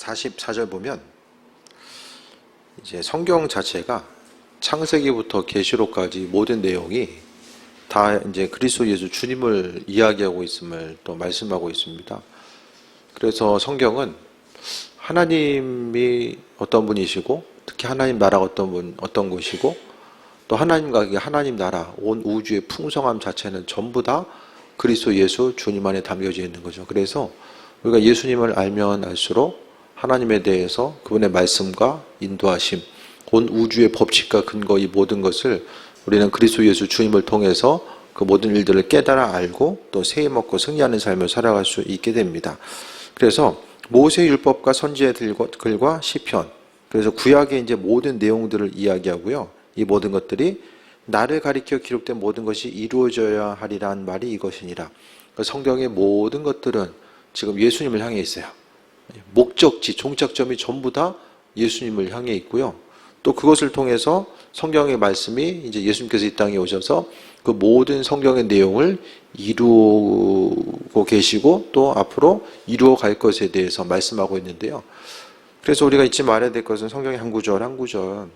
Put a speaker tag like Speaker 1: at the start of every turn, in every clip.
Speaker 1: 44절 보면 이제 성경 자체가 창세기부터 계시록까지 모든 내용이 다 이제 그리스도 예수 주님을 이야기하고 있음을 또 말씀하고 있습니다. 그래서 성경은 하나님이 어떤 분이시고, 특히 하나님 나라가 어떤 곳이고, 또 하나님과 하나님 나라, 온 우주의 풍성함 자체는 전부 다 그리스도 예수 주님 안에 담겨져 있는 거죠. 그래서 우리가 예수님을 알면 알수록 하나님에 대해서 그분의 말씀과 인도하심, 온 우주의 법칙과 근거, 이 모든 것을 우리는 그리스도 예수 주님을 통해서 그 모든 일들을 깨달아 알고 또 세임 얻고 승리하는 삶을 살아갈 수 있게 됩니다. 그래서 모세 율법과 선지의 글과 시편, 그래서 구약의 이제 모든 내용들을 이야기하고요. 이 모든 것들이 나를 가리켜 기록된 모든 것이 이루어져야 하리란 말이 이것이니라. 성경의 모든 것들은 지금 예수님을 향해 있어요. 목적지, 종착점이 전부 다 예수님을 향해 있고요. 또 그것을 통해서 성경의 말씀이 이제 예수님께서 이 땅에 오셔서 그 모든 성경의 내용을 이루고 계시고 또 앞으로 이루어 갈 것에 대해서 말씀하고 있는데요. 그래서 우리가 잊지 말아야 될 것은 성경의 한 구절 한 구절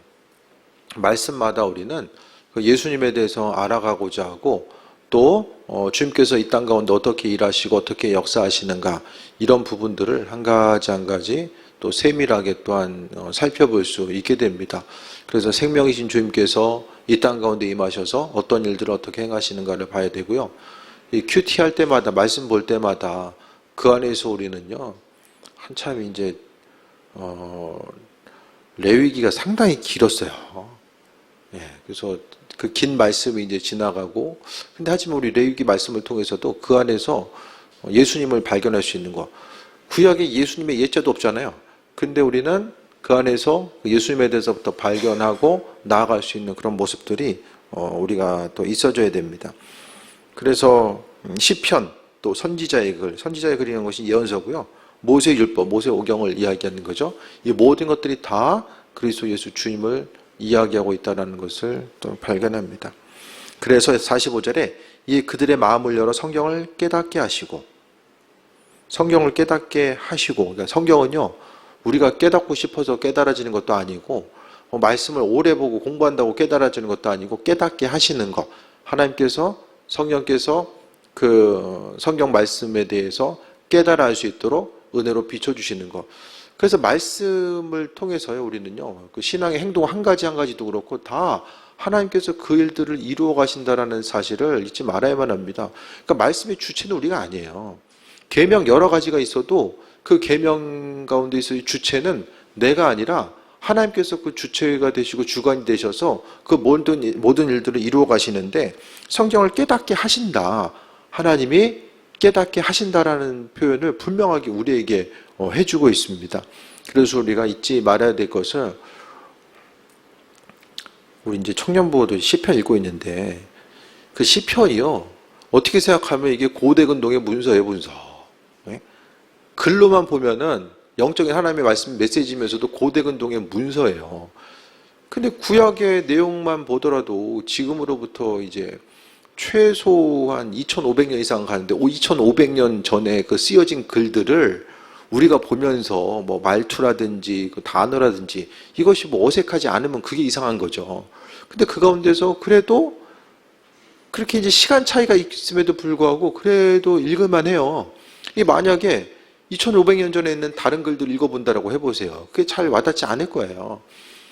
Speaker 1: 말씀마다 우리는 그 예수님에 대해서 알아가고자 하고 또 주님께서 이 땅 가운데 어떻게 일하시고 어떻게 역사하시는가, 이런 부분들을 한 가지 한 가지 또 세밀하게 또한 살펴볼 수 있게 됩니다. 그래서 생명이신 주님께서 이 땅 가운데 임하셔서 어떤 일들을 어떻게 행하시는가를 봐야 되고요. 이 큐티 할 때마다, 말씀 볼 때마다 그 안에서 우리는요, 한참 이제 레위기가 상당히 길었어요. 그래서 그 긴 말씀이 이제 지나가고, 근데 하지만 우리 레위기 말씀을 통해서도 그 안에서 예수님을 발견할 수 있는 거. 구약에 예수님의 예자도 없잖아요. 근데 우리는 그 안에서 예수님에 대해서부터 발견하고 나아갈 수 있는 그런 모습들이 우리가 또 있어줘야 됩니다. 그래서 시편, 또 선지자의 글이라는 것이 예언서고요. 모세 율법, 모세 오경을 이야기하는 거죠. 이 모든 것들이 다 그리스도 예수 주님을 이야기하고 있다는 것을 또 발견합니다. 그래서 45절에 이 그들의 마음을 열어 성경을 깨닫게 하시고, 그러니까 성경은요, 우리가 깨닫고 싶어서 깨달아지는 것도 아니고, 말씀을 오래 보고 공부한다고 깨달아지는 것도 아니고, 깨닫게 하시는 것. 하나님께서, 성령께서 그 성경 말씀에 대해서 깨달아 알 수 있도록 은혜로 비춰주시는 것. 그래서 말씀을 통해서요, 우리는요, 그 신앙의 행동 한 가지 한 가지도 그렇고 다 하나님께서 그 일들을 이루어 가신다라는 사실을 잊지 말아야만 합니다. 그러니까 말씀의 주체는 우리가 아니에요. 계명 여러 가지가 있어도 그 계명 가운데서의 주체는 내가 아니라 하나님께서 그 주체가 되시고 주관이 되셔서 그 모든 일들을 이루어 가시는데, 성경을 깨닫게 하신다, 하나님이 깨닫게 하신다라는 표현을 분명하게 우리에게 해주고 있습니다. 그래서 우리가 잊지 말아야 될 것은, 우리 이제 청년부도 시편 읽고 있는데 그 시편이요, 어떻게 생각하면 이게 고대근동의 문서예요, 문서. 글로만 보면은 영적인 하나님의 말씀 메시지면서도 고대근동의 문서예요. 근데 구약의 내용만 보더라도 지금으로부터 이제 최소한 2500년 이상 가는데 2500년 전에 그 쓰여진 글들을 우리가 보면서 뭐 말투라든지 그 단어라든지 이것이 뭐 어색하지 않으면 그게 이상한 거죠. 근데 그 가운데서 그래도 그렇게 이제 시간 차이가 있음에도 불구하고 그래도 읽을만 해요. 이 만약에 2500년 전에 있는 다른 글들을 읽어본다라고 해보세요. 그게 잘 와닿지 않을 거예요.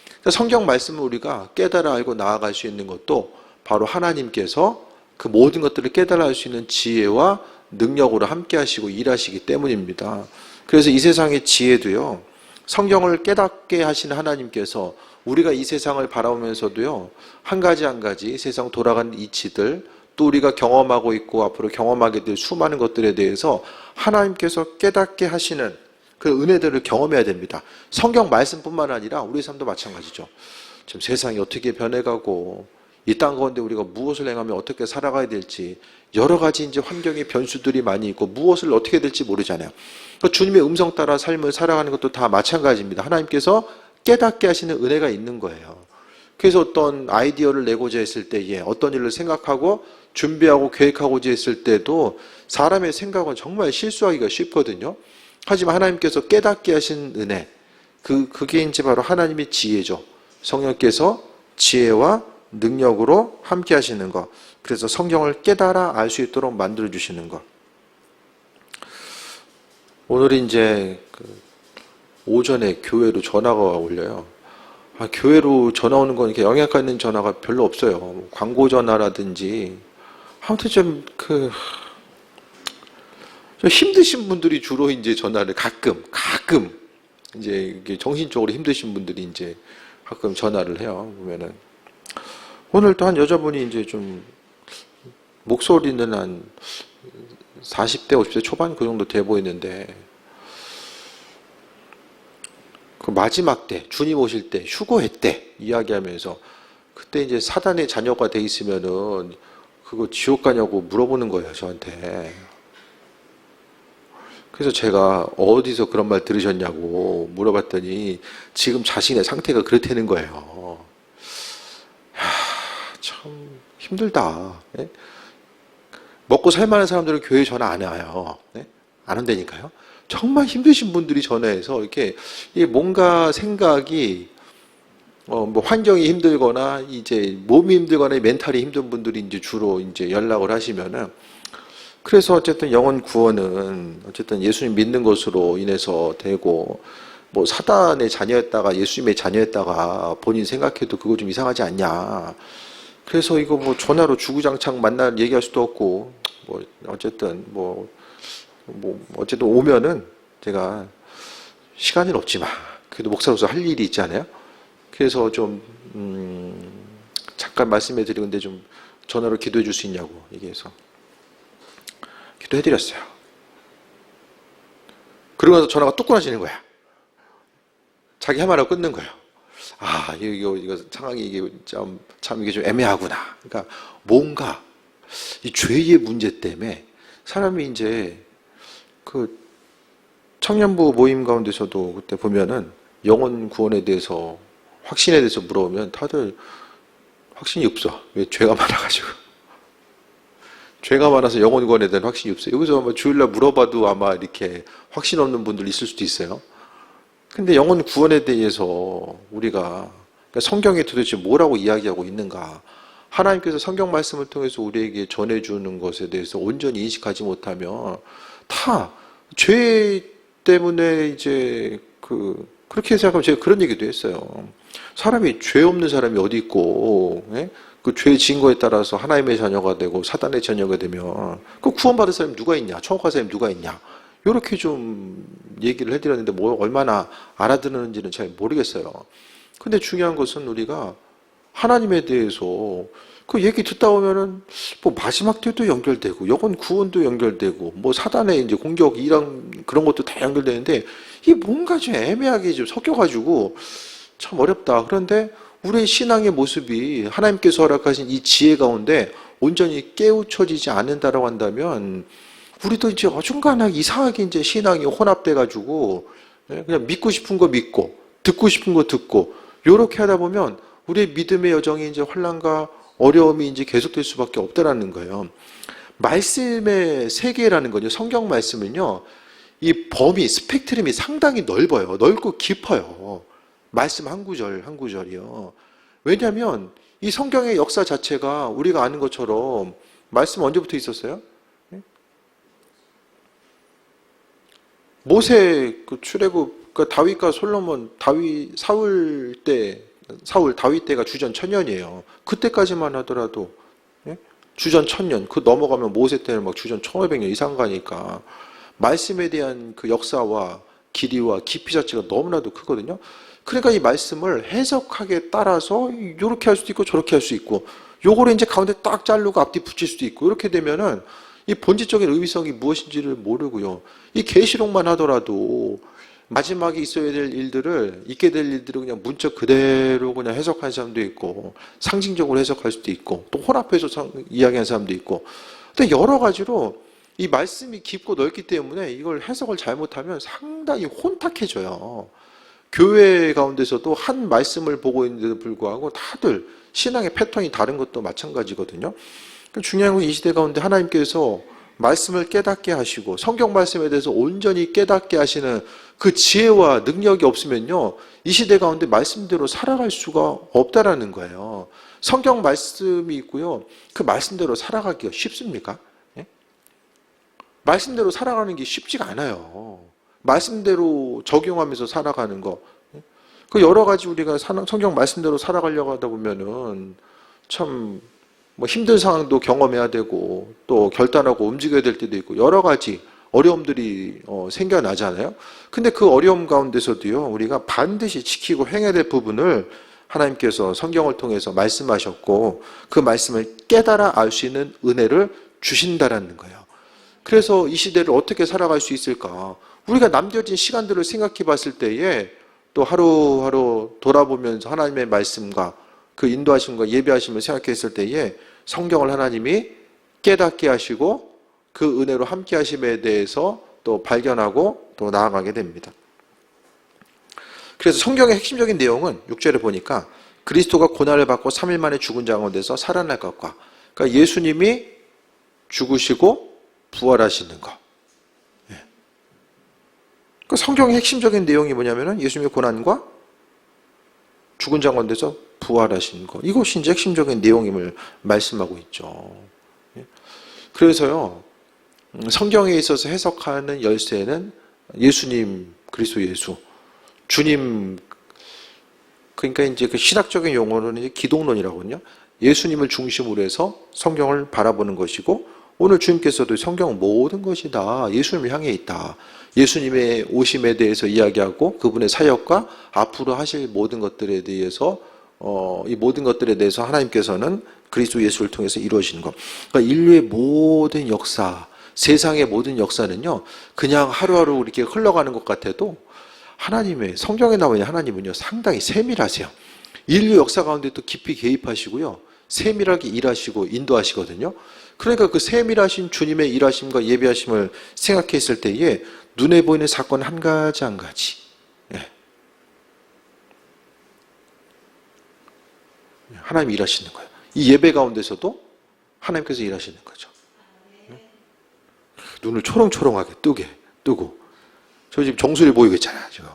Speaker 1: 그러니까 성경 말씀을 우리가 깨달아 알고 나아갈 수 있는 것도 바로 하나님께서 그 모든 것들을 깨달아 알 수 있는 지혜와 능력으로 함께 하시고 일하시기 때문입니다. 그래서 이 세상의 지혜도요, 성경을 깨닫게 하시는 하나님께서 우리가 이 세상을 바라보면서도요, 한 가지 한 가지 세상 돌아가는 이치들, 또 우리가 경험하고 있고 앞으로 경험하게 될 수많은 것들에 대해서 하나님께서 깨닫게 하시는 그 은혜들을 경험해야 됩니다. 성경 말씀뿐만 아니라 우리 삶도 마찬가지죠. 지금 세상이 어떻게 변해가고 이 땅 가운데 우리가 무엇을 행하면 어떻게 살아가야 될지, 여러 가지 이제 환경의 변수들이 많이 있고 무엇을 어떻게 해야 될지 모르잖아요. 그러니까 주님의 음성 따라 삶을 살아가는 것도 다 마찬가지입니다. 하나님께서 깨닫게 하시는 은혜가 있는 거예요. 그래서 어떤 아이디어를 내고자 했을 때에, 어떤 일을 생각하고 준비하고 계획하고자 했을 때도 사람의 생각은 정말 실수하기가 쉽거든요. 하지만 하나님께서 깨닫게 하신 은혜, 그게 이제 바로 하나님의 지혜죠. 성령께서 지혜와 능력으로 함께 하시는 것. 그래서 성경을 깨달아 알 수 있도록 만들어 주시는 것. 오늘 이제 오전에 교회로 전화가 올려요. 교회로 전화 오는 건 이렇게 영향가 있는 전화가 별로 없어요. 광고 전화라든지. 아무튼 좀 힘드신 분들이 주로 이제 전화를 가끔 이제 정신적으로 힘드신 분들이 이제 가끔 전화를 해요. 보면은 오늘 또 한 여자분이 이제 좀 목소리는 한 40대, 50대 초반 그 정도 돼 보이는데 그 마지막 때, 주님 오실 때, 휴거회 때 이야기하면서 그때 이제 사단의 자녀가 돼 있으면은 그거 지옥 가냐고 물어보는 거예요, 저한테. 그래서 제가 어디서 그런 말 들으셨냐고 물어봤더니 지금 자신의 상태가 그렇다는 거예요. 참 힘들다. 네? 먹고 살만한 사람들은 교회 전화 안 와요. 네? 안 온다니까요. 정말 힘드신 분들이 전화해서 이렇게 뭔가 생각이 뭐 환경이 힘들거나 이제 몸이 힘들거나 멘탈이 힘든 분들이 이제 주로 이제 연락을 하시면은 그래서 어쨌든 영혼 구원은 어쨌든 예수님 믿는 것으로 인해서 되고 뭐 사단의 자녀였다가 예수님의 자녀였다가 본인 생각해도 그거 좀 이상하지 않냐. 그래서 이거 뭐 전화로 주구장창 만날 얘기할 수도 없고 뭐 어쨌든 어쨌든 오면은 제가 시간은 없지만 그래도 목사로서 할 일이 있잖아요. 그래서 좀 잠깐 말씀해 드리는데 좀 전화로 기도해 줄 수 있냐고 얘기해서 기도해드렸어요. 그러고 나서 전화가 뚝 끊어지는 거야. 자기 할 말하고 끊는 거예요. 이거 상황이 이게 참 이게 좀 애매하구나. 그러니까 뭔가 이 죄의 문제 때문에 사람이 이제 그 청년부 모임 가운데서도 그때 보면은 영혼 구원에 대해서 확신에 대해서 물어보면 다들 확신이 없어. 왜? 죄가 많아가지고. 죄가 많아서 영혼 구원에 대한 확신이 없어요. 여기서 아마 주일날 물어봐도 아마 이렇게 확신 없는 분들 있을 수도 있어요. 근데 영혼 구원에 대해서 우리가 그러니까 성경에 도대체 뭐라고 이야기하고 있는가? 하나님께서 성경 말씀을 통해서 우리에게 전해주는 것에 대해서 온전히 인식하지 못하면 다 죄 때문에 이제 그렇게 생각하면 제가 그런 얘기도 했어요. 사람이 죄 없는 사람이 어디 있고, 예? 그 죄 지은 거에 따라서 하나님의 자녀가 되고 사단의 자녀가 되면 그 구원받을 사람이 누가 있냐? 천국갈 사람이 누가 있냐? 이렇게 좀 얘기를 해드렸는데 뭐 얼마나 알아듣는지는 잘 모르겠어요. 근데 중요한 것은 우리가 하나님에 대해서 그 얘기 듣다 보면은 뭐 마지막 때도 연결되고 영혼 구원도 연결되고 뭐 사단의 이제 공격 이런 그런 것도 다 연결되는데 이게 뭔가 좀 애매하게 좀 섞여가지고 참 어렵다. 그런데 우리의 신앙의 모습이 하나님께서 허락하신 이 지혜 가운데 온전히 깨우쳐지지 않는다라고 한다면 우리도 이제 어중간하게 이상하게 이제 신앙이 혼합돼가지고 그냥 믿고 싶은 거 믿고 듣고 싶은 거 듣고 요렇게 하다 보면 우리의 믿음의 여정이 이제 혼란과 어려움이 이제 계속될 수밖에 없다라는 거예요. 말씀의 세계라는 거죠. 성경 말씀은요, 이 범위, 스펙트럼이 상당히 넓어요. 넓고 깊어요. 말씀 한 구절, 한 구절이요. 왜냐하면 이 성경의 역사 자체가 우리가 아는 것처럼 말씀 언제부터 있었어요? 모세 그 출애굽, 그 다윗과 솔로몬, 다윗 때가 주전 1000년이에요. 그때까지만 하더라도 주전 1000년, 그 넘어가면 모세 때는 막 주전 1500년 이상 가니까 말씀에 대한 그 역사와 길이와 깊이 자체가 너무나도 크거든요. 그러니까 이 말씀을 해석하기에 따라서 이렇게 할 수도 있고 저렇게 할 수 있고 요거를 이제 가운데 딱 자르고 앞뒤 붙일 수도 있고 이렇게 되면은 이 본질적인 의미성이 무엇인지를 모르고요. 이 계시록만 하더라도 마지막에 있어야 될 일들을 있게 될 일들을 그냥 문자 그대로 그냥 해석하는 사람도 있고 상징적으로 해석할 수도 있고 또 혼합해서 이야기하는 사람도 있고 근데 여러 가지로 이 말씀이 깊고 넓기 때문에 이걸 해석을 잘못하면 상당히 혼탁해져요. 교회 가운데서도 한 말씀을 보고 있는데도 불구하고 다들 신앙의 패턴이 다른 것도 마찬가지거든요. 중요한 건 이 시대 가운데 하나님께서 말씀을 깨닫게 하시고 성경 말씀에 대해서 온전히 깨닫게 하시는 그 지혜와 능력이 없으면요, 이 시대 가운데 말씀대로 살아갈 수가 없다라는 거예요. 성경 말씀이 있고요, 그 말씀대로 살아가기가 쉽습니까? 예? 말씀대로 살아가는 게 쉽지가 않아요. 말씀대로 적용하면서 살아가는 거, 그 여러 가지 우리가 성경 말씀대로 살아가려고 하다 보면은 참 뭐 힘든 상황도 경험해야 되고 또 결단하고 움직여야 될 때도 있고 여러 가지 어려움들이 생겨나잖아요. 근데 그 어려움 가운데서도요, 우리가 반드시 지키고 행해야 될 부분을 하나님께서 성경을 통해서 말씀하셨고 그 말씀을 깨달아 알 수 있는 은혜를 주신다라는 거예요. 그래서 이 시대를 어떻게 살아갈 수 있을까? 우리가 남겨진 시간들을 생각해 봤을 때에 또 하루하루 돌아보면서 하나님의 말씀과 그 인도하심과 예배하심을 생각했을 때에 성경을 하나님이 깨닫게 하시고 그 은혜로 함께 하심에 대해서 또 발견하고 또 나아가게 됩니다. 그래서 성경의 핵심적인 내용은 6절에 보니까 그리스도가 고난을 받고 3일 만에 죽은 자 가운데서 살아날 것과, 그러니까 예수님이 죽으시고 부활하시는 것. 그 성경의 핵심적인 내용이 뭐냐면은 예수님의 고난과 죽은 자 가운데서 부활하신 것, 이것이 이제 핵심적인 내용임을 말씀하고 있죠. 그래서요, 성경에 있어서 해석하는 열쇠는 예수님, 그리스도 예수, 주님, 그러니까 이제 그 신학적인 용어로는 이제 기독론이라거든요. 예수님을 중심으로 해서 성경을 바라보는 것이고, 오늘 주님께서도 성경 모든 것이 다 예수님을 향해 있다. 예수님의 오심에 대해서 이야기하고 그분의 사역과 앞으로 하실 모든 것들에 대해서 이 모든 것들에 대해서 하나님께서는 그리스도 예수를 통해서 이루어지는 것. 그러니까 인류의 모든 역사, 세상의 모든 역사는요, 그냥 하루하루 이렇게 흘러가는 것 같아도 하나님의 성경에 나오는 하나님은요, 상당히 세밀하세요. 인류 역사 가운데 또 깊이 개입하시고요, 세밀하게 일하시고 인도하시거든요. 그러니까 그 세밀하신 주님의 일하심과 예배하심을 생각했을 때에 눈에 보이는 사건 한 가지 한 가지, 하나님이 일하시는 거예요. 이 예배 가운데서도 하나님께서 일하시는 거죠. 눈을 초롱초롱하게 뜨고 저 지금 정수리 보이고 있잖아요. 지금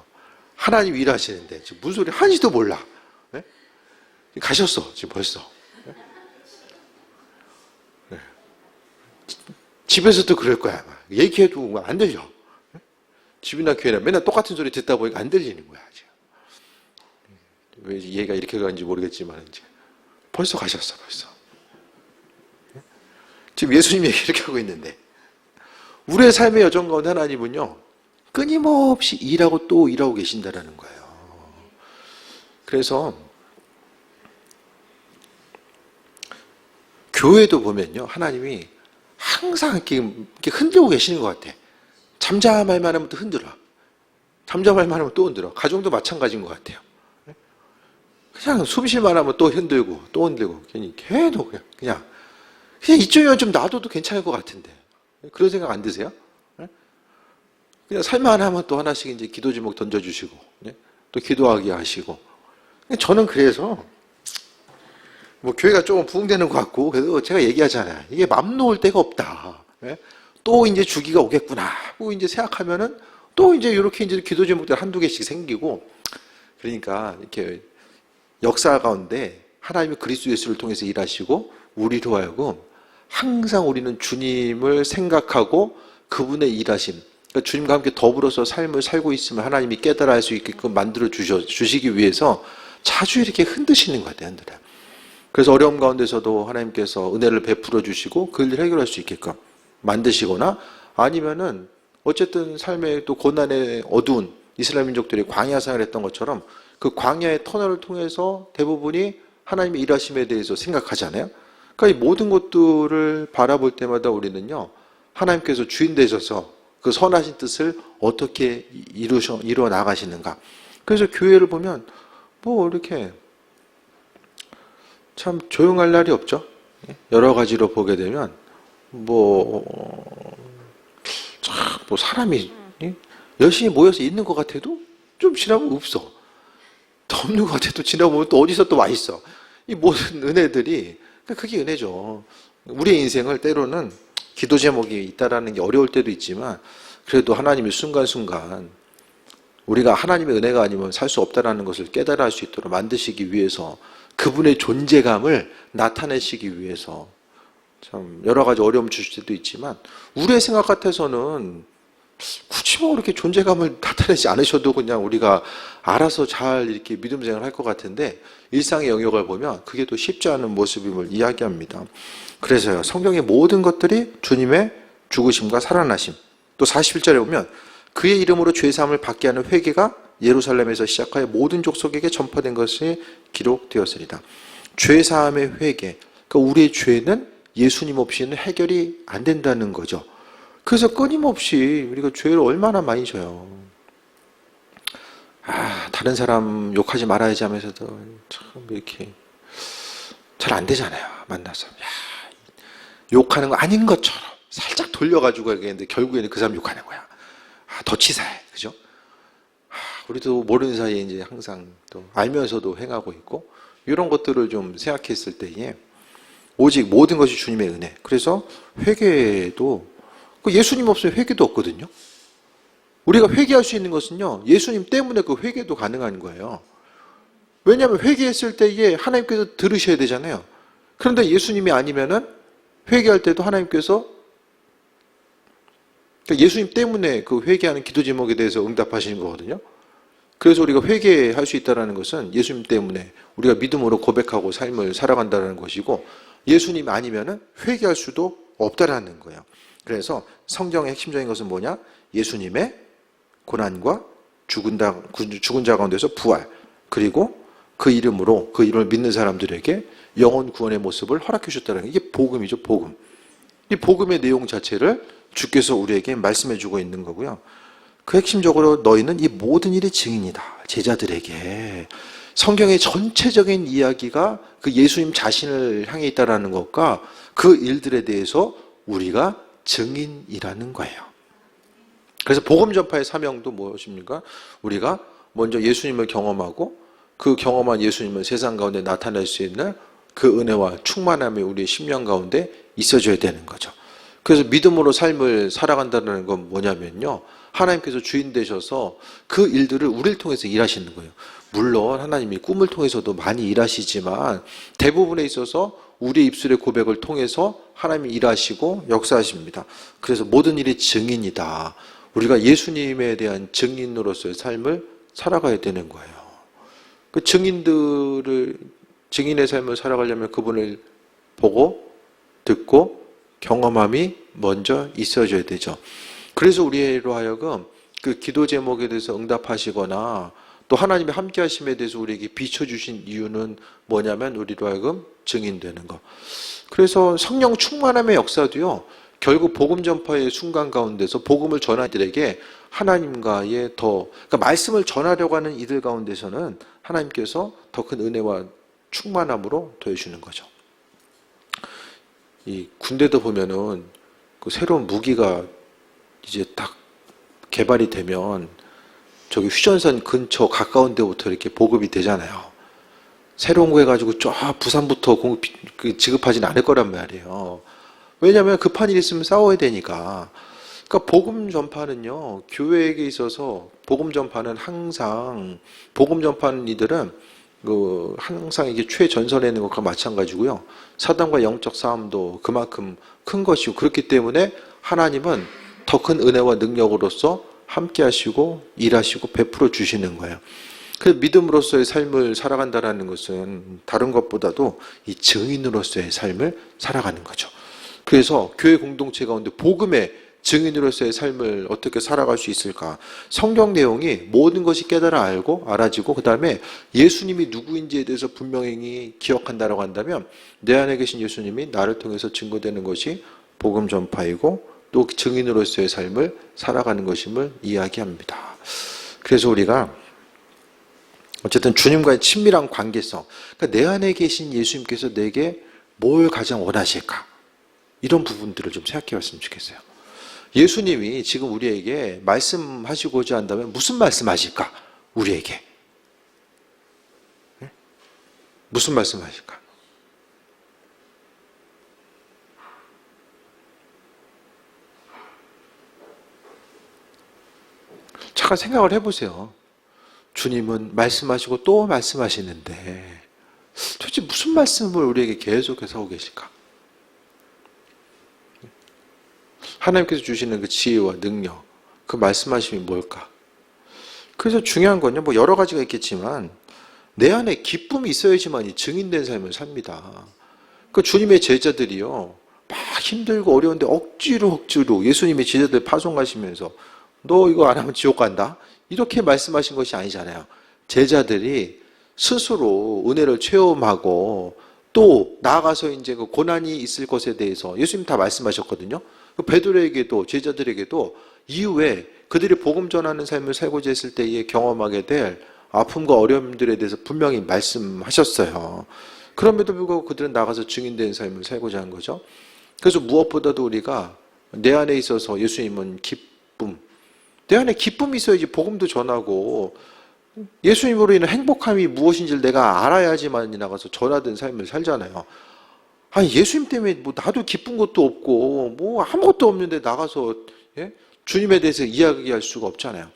Speaker 1: 하나님 일하시는데 지금 무슨 소리 하는지도 몰라. 네? 가셨어 지금 벌써. 네. 집에서도 그럴 거야. 얘기해도 안 들려. 네? 집이나 교회나 맨날 똑같은 소리 듣다 보니까 안 들리는 거야. 지금. 왜 얘가 이렇게 가는지 모르겠지만 이제 벌써 가셨어 벌써. 네? 지금 예수님 얘기 이렇게 하고 있는데 우리의 삶의 여정 가운데 하나님은요, 끊임없이 일하고 또 일하고 계신다라는 거예요. 그래서 교회도 보면요, 하나님이 항상 이렇게 흔들고 계시는 것 같아. 잠잠할 만하면 또 흔들어. 잠잠할 만하면 또 흔들어. 가정도 마찬가지인 것 같아요. 그냥 숨 쉴 만하면 또 흔들고 또 흔들고 계속 그냥 이쪽이면 좀 놔둬도 괜찮을 것 같은데 그런 생각 안 드세요? 그냥 살만 하면 또 하나씩 이제 기도 제목 던져주시고 또 기도하게 하시고. 저는 그래서 뭐 교회가 조금 부흥되는 것 같고 그래도 제가 얘기하잖아요. 이게 맘 놓을 데가 없다. 또 이제 주기가 오겠구나 하고 이제 생각하면은 또 이제 이렇게 이제 기도 제목들 한두 개씩 생기고. 그러니까 이렇게 역사 가운데 하나님이 그리스도 예수를 통해서 일하시고 우리로 하여금 항상 우리는 주님을 생각하고 그분의 일하심, 그러니까 주님과 함께 더불어서 삶을 살고 있으면 하나님이 깨달아 할 수 있게끔 만들어 주시기 위해서 자주 이렇게 흔드시는 것 같아요. 흔들어요. 그래서 어려움 가운데서도 하나님께서 은혜를 베풀어 주시고 그 일을 해결할 수 있게끔 만드시거나, 아니면은 어쨌든 삶의 또 고난의 어두운 이스라엘 민족들이 광야 생활을 했던 것처럼 그 광야의 터널을 통해서 대부분이 하나님의 일하심에 대해서 생각하잖아요. 그러니까 이 모든 것들을 바라볼 때마다 우리는요, 하나님께서 주인 되셔서 그 선하신 뜻을 어떻게 이루어 나가시는가. 그래서 교회를 보면 뭐 이렇게 참 조용할 날이 없죠. 여러 가지로 보게 되면 뭐 사람이 열심히 모여서 있는 것 같아도 좀 지나면 없어. 더 없는 것 같아도 지나보면 또 어디서 또 와 있어. 이 모든 은혜들이, 그게 은혜죠. 우리의 인생을 때로는 기도 제목이 있다라는 게 어려울 때도 있지만 그래도 하나님이 순간순간 우리가 하나님의 은혜가 아니면 살 수 없다라는 것을 깨달아 할 수 있도록 만드시기 위해서 그분의 존재감을 나타내시기 위해서 참 여러 가지 어려움 주실 때도 있지만 우리의 생각 같아서는 굳이 뭐 그렇게 존재감을 나타내지 않으셔도 그냥 우리가 알아서 잘 이렇게 믿음 생활을 할 것 같은데 일상의 영역을 보면 그게 또 쉽지 않은 모습임을 이야기합니다. 그래서요, 성경의 모든 것들이 주님의 죽으심과 살아나심, 또 41절에 보면 그의 이름으로 죄사함을 받게 하는 회개가 예루살렘에서 시작하여 모든 족속에게 전파된 것이 기록되었으리다. 죄사함의 회개, 그러니까 우리의 죄는 예수님 없이는 해결이 안 된다는 거죠. 그래서 끊임없이 우리가 죄를 얼마나 많이 져요. 다른 사람 욕하지 말아야지 하면서도 참 이렇게 잘 안 되잖아요. 만나서 욕하는 거 아닌 것처럼 살짝 돌려가지고 얘기했는데 결국에는 그 사람 욕하는 거야. 더 치사해, 그죠? 우리도 모르는 사이에 이제 항상 또 알면서도 행하고 있고 이런 것들을 좀 생각했을 때에 오직 모든 것이 주님의 은혜. 그래서 회개도 예수님 없으면 회개도 없거든요. 우리가 회개할 수 있는 것은요, 예수님 때문에 그 회개도 가능한 거예요. 왜냐하면 회개했을 때에 하나님께서 들으셔야 되잖아요. 그런데 예수님이 아니면은 회개할 때도 하나님께서 예수님 때문에 그 회개하는 기도 제목에 대해서 응답하시는 거거든요. 그래서 우리가 회개할 수 있다는 것은 예수님 때문에 우리가 믿음으로 고백하고 삶을 살아간다는 것이고 예수님이 아니면은 회개할 수도 없다라는 거예요. 그래서 성경의 핵심적인 것은 뭐냐? 예수님의 고난과 죽은 자 가운데서 부활, 그리고 그 이름으로 그 이름을 믿는 사람들에게 영혼 구원의 모습을 허락해 주셨다는 게 이게 복음이죠, 복음. 이 복음의 내용 자체를 주께서 우리에게 말씀해 주고 있는 거고요. 그 핵심적으로 너희는 이 모든 일의 증인이다. 제자들에게 성경의 전체적인 이야기가 그 예수님 자신을 향해 있다는 것과 그 일들에 대해서 우리가 증인이라는 거예요. 그래서 복음 전파의 사명도 무엇입니까? 우리가 먼저 예수님을 경험하고 그 경험한 예수님을 세상 가운데 나타낼 수 있는 그 은혜와 충만함이 우리의 심령 가운데 있어줘야 되는 거죠. 그래서 믿음으로 삶을 살아간다는 건 뭐냐면요, 하나님께서 주인 되셔서 그 일들을 우리를 통해서 일하시는 거예요. 물론 하나님이 꿈을 통해서도 많이 일하시지만 대부분에 있어서 우리의 입술의 고백을 통해서 하나님이 일하시고 역사하십니다. 그래서 모든 일이 증인이다. 우리가 예수님에 대한 증인으로서의 삶을 살아가야 되는 거예요. 그 증인의 삶을 살아가려면 그분을 보고 듣고 경험함이 먼저 있어줘야 되죠. 그래서 우리로 하여금 그 기도 제목에 대해서 응답하시거나 또 하나님의 함께 하심에 대해서 우리에게 비춰주신 이유는 뭐냐면 우리로 하여금 증인되는 것. 그래서 성령 충만함의 역사도요, 결국 복음 전파의 순간 가운데서 복음을 전하는 이들에게 하나님과의 그러니까 말씀을 전하려고 하는 이들 가운데서는 하나님께서 더 큰 은혜와 충만함으로 더해주는 거죠. 이 군대도 보면은 그 새로운 무기가 이제 딱 개발이 되면 저기 휴전선 근처 가까운 데부터 이렇게 보급이 되잖아요. 새로운 거 해가지고 쫙 부산부터 지급하지는 않을 거란 말이에요. 왜냐하면 급한 일 있으면 싸워야 되니까. 그러니까 복음 전파는요, 교회에게 있어서 복음 전파는 항상 복음 전파하는 이들은 항상 이게 최전선에 있는 것과 마찬가지고요. 사단과 영적 싸움도 그만큼 큰 것이고 그렇기 때문에 하나님은 더 큰 은혜와 능력으로서 함께 하시고 일하시고 베풀어 주시는 거예요. 그 믿음으로서의 삶을 살아간다는 것은 다른 것보다도 이 증인으로서의 삶을 살아가는 거죠. 그래서 교회 공동체 가운데 복음의 증인으로서의 삶을 어떻게 살아갈 수 있을까? 성경 내용이 모든 것이 깨달아 알고 알아지고 그 다음에 예수님이 누구인지에 대해서 분명히 기억한다라고 한다면 내 안에 계신 예수님이 나를 통해서 증거되는 것이 복음 전파이고 또 증인으로서의 삶을 살아가는 것임을 이야기합니다. 그래서 우리가 어쨌든 주님과의 친밀한 관계성, 그러니까 내 안에 계신 예수님께서 내게 뭘 가장 원하실까? 이런 부분들을 좀 생각해 봤으면 좋겠어요. 예수님이 지금 우리에게 말씀하시고자 한다면 무슨 말씀하실까? 우리에게. 무슨 말씀하실까? 그러니까 생각을 해보세요. 주님은 말씀하시고 또 말씀하시는데 도대체 무슨 말씀을 우리에게 계속해서 하고 계실까? 하나님께서 주시는 그 지혜와 능력, 그 말씀하심이 뭘까? 그래서 중요한 건요, 뭐 여러 가지가 있겠지만 내 안에 기쁨이 있어야지만이 증인된 삶을 삽니다. 그 주님의 제자들이요, 막 힘들고 어려운데 억지로 예수님의 제자들 파송하시면서 너 이거 안 하면 지옥 간다? 이렇게 말씀하신 것이 아니잖아요. 제자들이 스스로 은혜를 체험하고 또 나아가서 이제 그 고난이 있을 것에 대해서 예수님 다 말씀하셨거든요. 베드로에게도 제자들에게도 이후에 그들이 복음 전하는 삶을 살고자 했을 때에 경험하게 될 아픔과 어려움들에 대해서 분명히 말씀하셨어요. 그럼에도 불구하고 그들은 나가서 증인된 삶을 살고자 한 거죠. 그래서 무엇보다도 우리가 내 안에 있어서 예수님은 기쁨, 내 안에 기쁨이 있어야지 복음도 전하고 예수님으로 인한 행복함이 무엇인지를 내가 알아야지만 나가서 전하던 삶을 살잖아요. 아니 예수님 때문에 뭐 나도 기쁜 것도 없고 뭐 아무것도 없는데 나가서 주님에 대해서 이야기할 수가 없잖아요.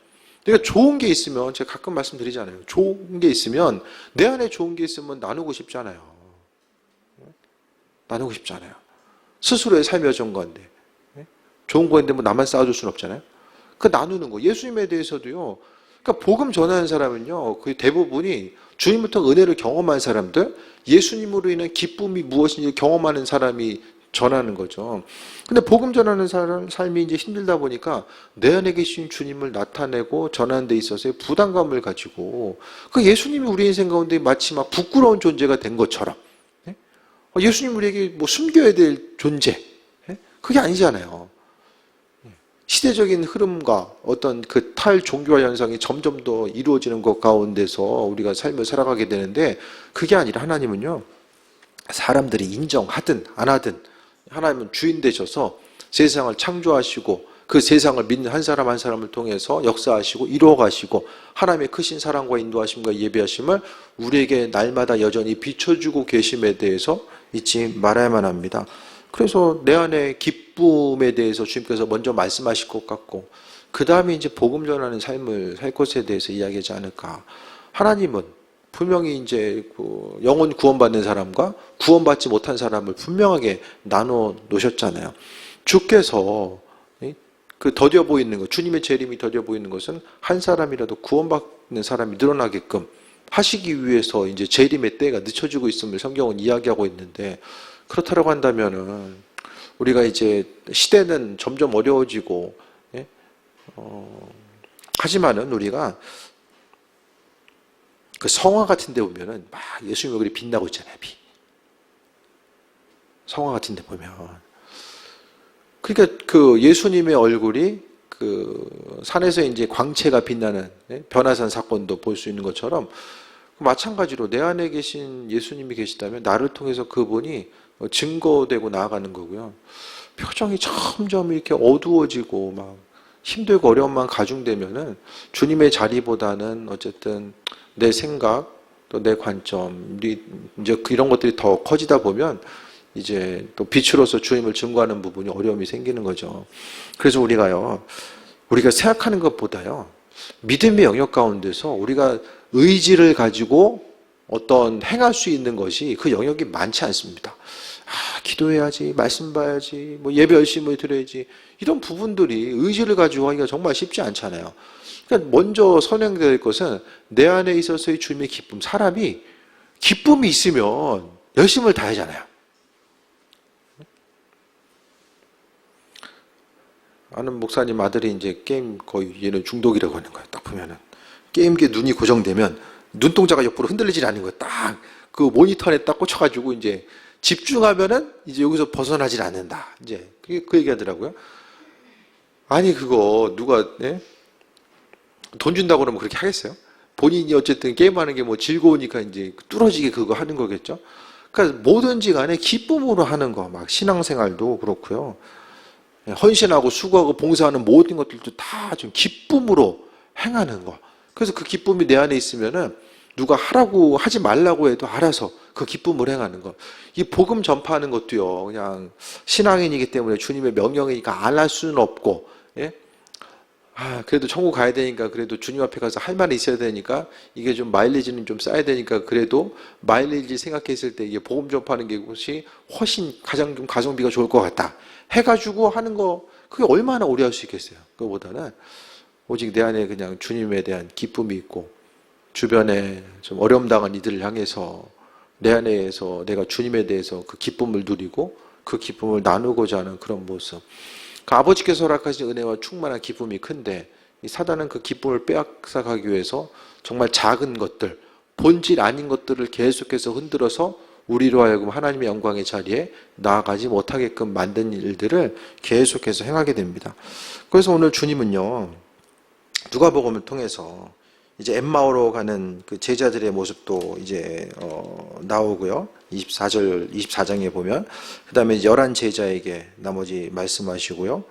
Speaker 1: 내가 좋은 게 있으면 제가 가끔 말씀드리잖아요. 좋은 게 있으면 내 안에 좋은 게 있으면 나누고 싶잖아요. 나누고 싶잖아요. 스스로의 삶이 어떤 건데 좋은 거인데 뭐 나만 쌓아줄 수는 없잖아요. 그 나누는 거. 예수님에 대해서도요. 그러니까 복음 전하는 사람은요. 거의 대부분이 주님부터 은혜를 경험한 사람들, 예수님으로 인한 기쁨이 무엇인지 경험하는 사람이 전하는 거죠. 근데 복음 전하는 사람 삶이 이제 힘들다 보니까 내 안에 계신 주님을 나타내고 전하는 데 있어서의 부담감을 가지고 그 예수님이 우리 인생 가운데 마치 막 부끄러운 존재가 된 것처럼 예수님 우리에게 뭐 숨겨야 될 존재 그게 아니잖아요. 시대적인 흐름과 어떤 그 탈종교화 현상이 점점 더 이루어지는 것 가운데서 우리가 삶을 살아가게 되는데 그게 아니라 하나님은요. 사람들이 인정하든 안 하든 하나님은 주인 되셔서 세상을 창조하시고 그 세상을 믿는 한 사람 한 사람을 통해서 역사하시고 이루어가시고 하나님의 크신 사랑과 인도하심과 예비하심을 우리에게 날마다 여전히 비춰주고 계심에 대해서 잊지 말아야만 합니다. 그래서 내 안에 기쁨에 대해서 주님께서 먼저 말씀하실 것 같고 그 다음에 이제 복음 전하는 삶을 살 것에 대해서 이야기하지 않을까. 하나님은 분명히 이제 그 영혼 구원받는 사람과 구원받지 못한 사람을 분명하게 나눠 놓으셨잖아요. 주께서 그 더뎌 보이는 것, 주님의 재림이 더뎌 보이는 것은 한 사람이라도 구원받는 사람이 늘어나게끔 하시기 위해서 이제 재림의 때가 늦춰지고 있음을 성경은 이야기하고 있는데 그렇다고 한다면은 우리가 이제 시대는 점점 어려워지고 하지만은 우리가 그 성화 같은 데 보면은 막 예수님 얼굴이 빛나고 있잖아요. 성화 같은 데 보면 그러니까 그 예수님의 얼굴이 그 산에서 이제 광채가 빛나는 변화산 사건도 볼 수 있는 것처럼 마찬가지로 내 안에 계신 예수님이 계시다면 나를 통해서 그분이 증거되고 나아가는 거고요. 표정이 점점 이렇게 어두워지고 막 힘들고 어려움만 가중되면은 주님의 자리보다는 어쨌든 내 생각 또 내 관점 이제 이런 것들이 더 커지다 보면 이제 또 빛으로서 주님을 증거하는 부분이 어려움이 생기는 거죠. 그래서 우리가 생각하는 것보다요. 믿음의 영역 가운데서 우리가 의지를 가지고 어떤 행할 수 있는 것이 그 영역이 많지 않습니다. 기도해야지, 말씀 봐야지, 뭐 예배 열심히 드려야지 이런 부분들이 의지를 가지고 하기가 정말 쉽지 않잖아요. 그러니까 먼저 선행될 것은 내 안에 있어서의 주님의 기쁨. 사람이 기쁨이 있으면 열심을 다하잖아요. 아는 목사님 아들이 이제 게임 거의 얘는 중독이라고 하는 거예요. 딱 보면은 게임기에 눈이 고정되면 눈동자가 옆으로 흔들리질 않는 거예요. 딱 그 모니터 안에 딱 꽂혀가지고 이제 집중하면은 이제 여기서 벗어나질 않는다. 이제 그 얘기하더라고요. 아니 그거 누가 돈 준다고 그러면 그렇게 하겠어요? 본인이 어쨌든 게임하는 게 뭐 즐거우니까 이제 뚫어지게 그거 하는 거겠죠. 그러니까 뭐든지 간에 기쁨으로 하는 거, 막 신앙생활도 그렇고요. 헌신하고 수고하고 봉사하는 모든 것들도 다 좀 기쁨으로 행하는 거. 그래서 그 기쁨이 내 안에 있으면은 누가 하라고 하지 말라고 해도 알아서 그 기쁨을 행하는 거. 이 복음 전파하는 것도요. 그냥 신앙인이기 때문에 주님의 명령이니까 안 할 수는 없고, 그래도 천국 가야 되니까, 그래도 주님 앞에 가서 할 말이 있어야 되니까, 이게 좀 마일리지는 좀 쌓아야 되니까, 그래도 마일리지 생각했을 때 이게 복음 전파하는 게 것이 훨씬 가장 좀 가성비가 좋을 것 같다 해가지고 하는 거, 그게 얼마나 오래 할 수 있겠어요. 그거보다는 오직 내 안에 그냥 주님에 대한 기쁨이 있고, 주변에 좀 어려움 당한 이들을 향해서 내 안에서 내가 주님에 대해서 그 기쁨을 누리고 그 기쁨을 나누고자 하는 그런 모습. 그 아버지께서 허락하신 은혜와 충만한 기쁨이 큰데, 이 사단은 그 기쁨을 빼앗아가기 위해서 정말 작은 것들, 본질 아닌 것들을 계속해서 흔들어서 우리로 하여금 하나님의 영광의 자리에 나아가지 못하게끔 만든 일들을 계속해서 행하게 됩니다. 그래서 오늘 주님은요, 누가복음을 통해서 이제 엠마오로 가는 그 제자들의 모습도 이제 나오고요. 24장에 보면, 그 다음에 이제 11 제자에게 나머지 말씀하시고요.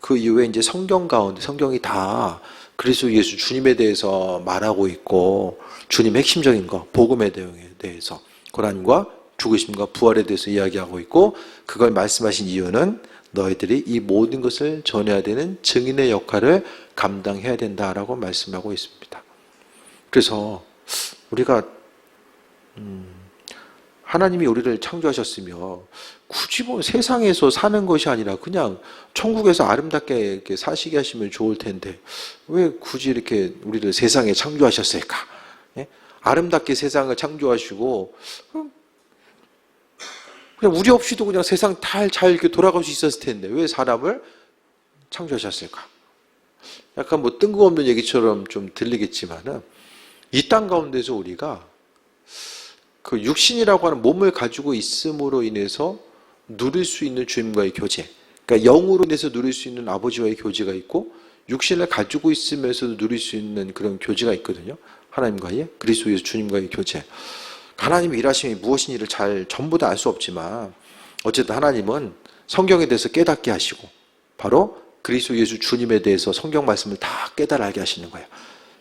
Speaker 1: 그 이후에 이제 성경 가운데, 성경이 다 그리스도 예수 주님에 대해서 말하고 있고, 주님 핵심적인 거, 복음에 대해서, 고난과 죽으심과 부활에 대해서 이야기하고 있고, 그걸 말씀하신 이유는 너희들이 이 모든 것을 전해야 되는 증인의 역할을 감당해야 된다라고 말씀하고 있습니다. 그래서 우리가 하나님이 우리를 창조하셨으며 굳이 뭐 세상에서 사는 것이 아니라 그냥 천국에서 아름답게 이렇게 사시게 하시면 좋을 텐데 왜 굳이 이렇게 우리를 세상에 창조하셨을까? 예? 아름답게 세상을 창조하시고 그냥 우리 없이도 그냥 세상 잘 이렇게 돌아갈 수 있었을 텐데 왜 사람을 창조하셨을까? 약간 뭐 뜬금없는 얘기처럼 좀 들리겠지만은 이 땅 가운데서 우리가 그 육신이라고 하는 몸을 가지고 있음으로 인해서 누릴 수 있는 주님과의 교제, 그러니까 영으로 인해서 누릴 수 있는 아버지와의 교제가 있고 육신을 가지고 있으면서도 누릴 수 있는 그런 교제가 있거든요. 하나님과의, 그리스도 예수 주님과의 교제. 하나님의 일하심이 무엇인지를 전부 다 알 수 없지만 어쨌든 하나님은 성경에 대해서 깨닫게 하시고 바로 그리스도 예수 주님에 대해서 성경 말씀을 다 깨달아 알게 하시는 거예요.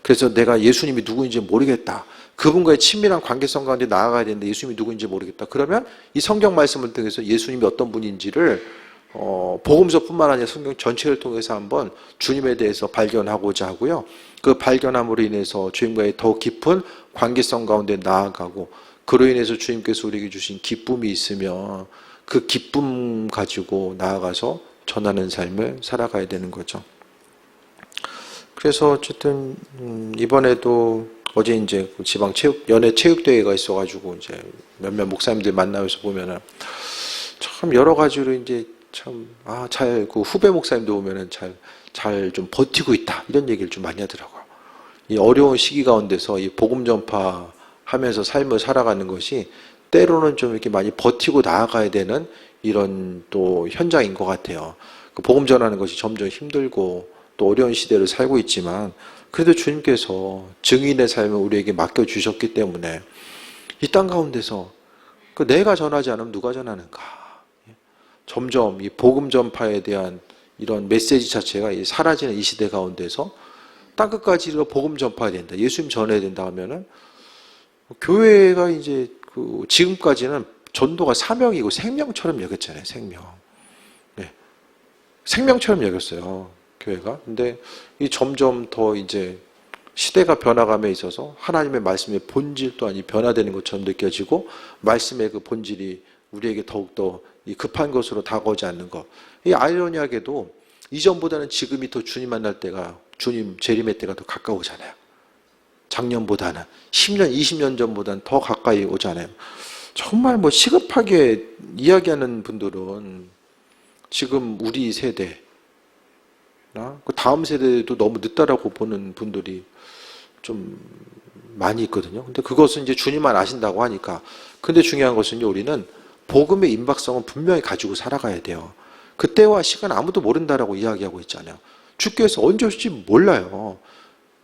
Speaker 1: 그래서 내가 예수님이 누구인지 모르겠다. 그분과의 친밀한 관계성 가운데 나아가야 되는데 예수님이 누구인지 모르겠다. 그러면 이 성경 말씀을 통해서 예수님이 어떤 분인지를 복음서뿐만 아니라 성경 전체를 통해서 한번 주님에 대해서 발견하고자 하고요. 그 발견함으로 인해서 주님과의 더욱 깊은 관계성 가운데 나아가고 그로 인해서 주님께서 우리에게 주신 기쁨이 있으며 그 기쁨 가지고 나아가서 전하는 삶을 살아가야 되는 거죠. 그래서 어쨌든 이번에도 어제 이제 지방 연애 체육대회가 있어가지고 이제 몇몇 목사님들 만나면서 보면은 참 여러 가지로 이제 잘 그 후배 목사님도 보면은 잘 좀 버티고 있다 이런 얘기를 좀 많이 하더라고요. 이 어려운 시기 가운데서 이 복음 전파하면서 삶을 살아가는 것이 때로는 좀 이렇게 많이 버티고 나아가야 되는 이런 또 현장인 것 같아요. 그 복음 전하는 것이 점점 힘들고 또 어려운 시대를 살고 있지만 그래도 주님께서 증인의 삶을 우리에게 맡겨주셨기 때문에 이 땅 가운데서 내가 전하지 않으면 누가 전하는가. 점점 이 복음 전파에 대한 이런 메시지 자체가 사라지는 이 시대 가운데서 땅끝까지 복음 전파해야 된다. 예수님 전해야 된다 하면은 교회가 이제 지금까지는 전도가 사명이고 생명처럼 여겼잖아요. 생명. 네. 생명처럼 여겼어요. 교회가. 근데 이 점점 더 이제 시대가 변화감에 있어서 하나님의 말씀의 본질 또한 변화되는 것처럼 느껴지고 말씀의 그 본질이 우리에게 더욱더 급한 것으로 다가오지 않는 것. 이 아이러니하게도 이전보다는 지금이 더 주님 만날 때가 주님 재림의 때가 더 가까우잖아요. 작년보다는 10년, 20년 전보다는 더 가까이 오잖아요. 정말 뭐 시급하게 이야기하는 분들은 지금 우리 세대 그 다음 세대도 너무 늦다라고 보는 분들이 좀 많이 있거든요. 근데 그것은 이제 주님만 아신다고 하니까. 근데 중요한 것은요, 우리는 복음의 임박성은 분명히 가지고 살아가야 돼요. 그때와 시간 아무도 모른다라고 이야기하고 있잖아요. 주께서 언제 오실지 몰라요.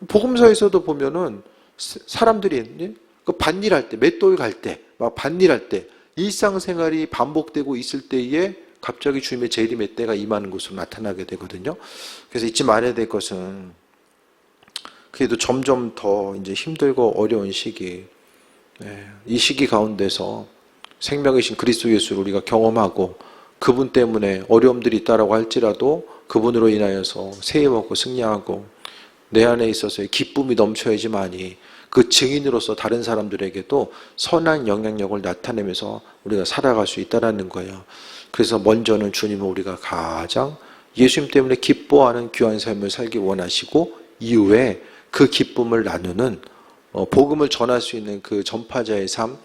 Speaker 1: 복음서에서도 보면은 사람들이 그 밭일할 때, 맷돌 갈 때, 막 밭일할 때, 일상생활이 반복되고 있을 때에 갑자기 주님의 재림의 때가 임하는 것으로 나타나게 되거든요. 그래서 잊지 말아야 될 것은 그래도 점점 더 이제 힘들고 어려운 시기, 이 시기 가운데서 생명이신 그리스도 예수를 우리가 경험하고 그분 때문에 어려움들이 있다라고 할지라도 그분으로 인하여서 세임 얻고 승리하고 내 안에 있어서의 기쁨이 넘쳐야지만이 그 증인으로서 다른 사람들에게도 선한 영향력을 나타내면서 우리가 살아갈 수 있다는 거예요. 그래서 먼저는 주님은 우리가 가장 예수님 때문에 기뻐하는 귀한 삶을 살기 원하시고 이후에 그 기쁨을 나누는 복음을 전할 수 있는 그 전파자의 삶,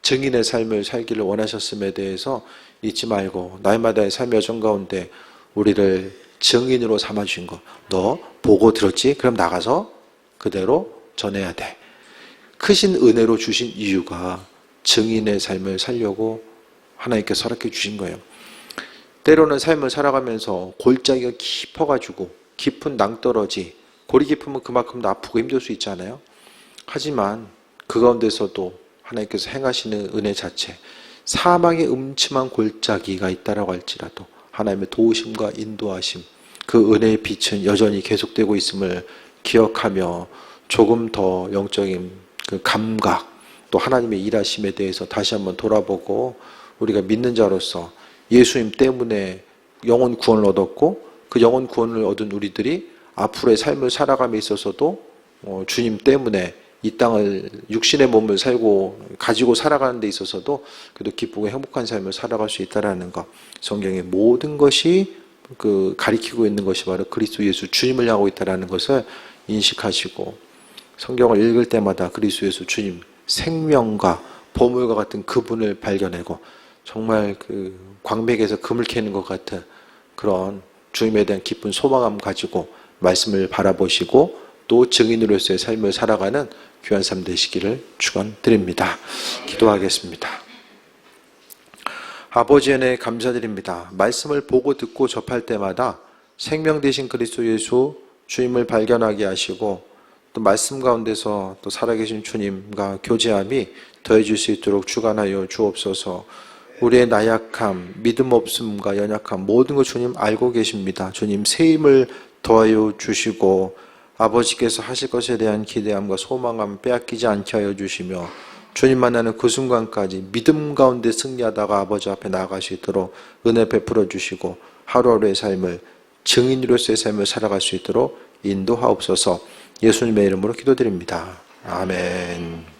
Speaker 1: 증인의 삶을 살기를 원하셨음에 대해서 잊지 말고 날마다의 삶의 여정 가운데 우리를 증인으로 삼아주신 것. 너 보고 들었지? 그럼 나가서 그대로 전해야 돼. 크신 은혜로 주신 이유가 증인의 삶을 살려고 하나님께서 허락해 주신 거예요. 때로는 삶을 살아가면서 골짜기가 깊어가지고 깊은 낭떠러지, 골이 깊으면 그만큼 더 아프고 힘들 수 있잖아요. 하지만 그 가운데서도 하나님께서 행하시는 은혜 자체, 사망의 음침한 골짜기가 있다라고 할지라도 하나님의 도우심과 인도하심, 그 은혜의 빛은 여전히 계속되고 있음을 기억하며 조금 더 영적인 그 감각, 또 하나님의 일하심에 대해서 다시 한번 돌아보고 우리가 믿는 자로서 예수님 때문에 영혼 구원을 얻었고 그 영혼 구원을 얻은 우리들이 앞으로의 삶을 살아감에 있어서도 주님 때문에 이 땅을 육신의 몸을 살고 가지고 살아가는 데 있어서도 그래도 기쁘고 행복한 삶을 살아갈 수 있다는 것. 성경의 모든 것이 그 가리키고 있는 것이 바로 그리스도 예수 주님을 향하고 있다는 것을 인식하시고 성경을 읽을 때마다 그리스도 예수 주님 생명과 보물과 같은 그분을 발견하고 정말 그 광맥에서 금을 캐는 것 같은 그런 주님에 대한 깊은 소망감 가지고 말씀을 바라보시고 또 증인으로서의 삶을 살아가는 귀한 삶 되시기를 축원드립니다. 기도하겠습니다. 아버지 은혜 감사드립니다. 말씀을 보고 듣고 접할 때마다 생명 되신 그리스도 예수 주님을 발견하게 하시고 또 말씀 가운데서 또 살아계신 주님과 교제함이 더해질 수 있도록 주관하여 주옵소서. 우리의 나약함, 믿음 없음과 연약함 모든 것 주님 알고 계십니다. 주님 새 힘을 더하여 주시고 아버지께서 하실 것에 대한 기대함과 소망감 빼앗기지 않게 하여 주시며 주님 만나는 그 순간까지 믿음 가운데 승리하다가 아버지 앞에 나아갈 수 있도록 은혜 베풀어 주시고 하루하루의 삶을 증인으로서의 삶을 살아갈 수 있도록 인도하옵소서. 예수님의 이름으로 기도드립니다. 아멘.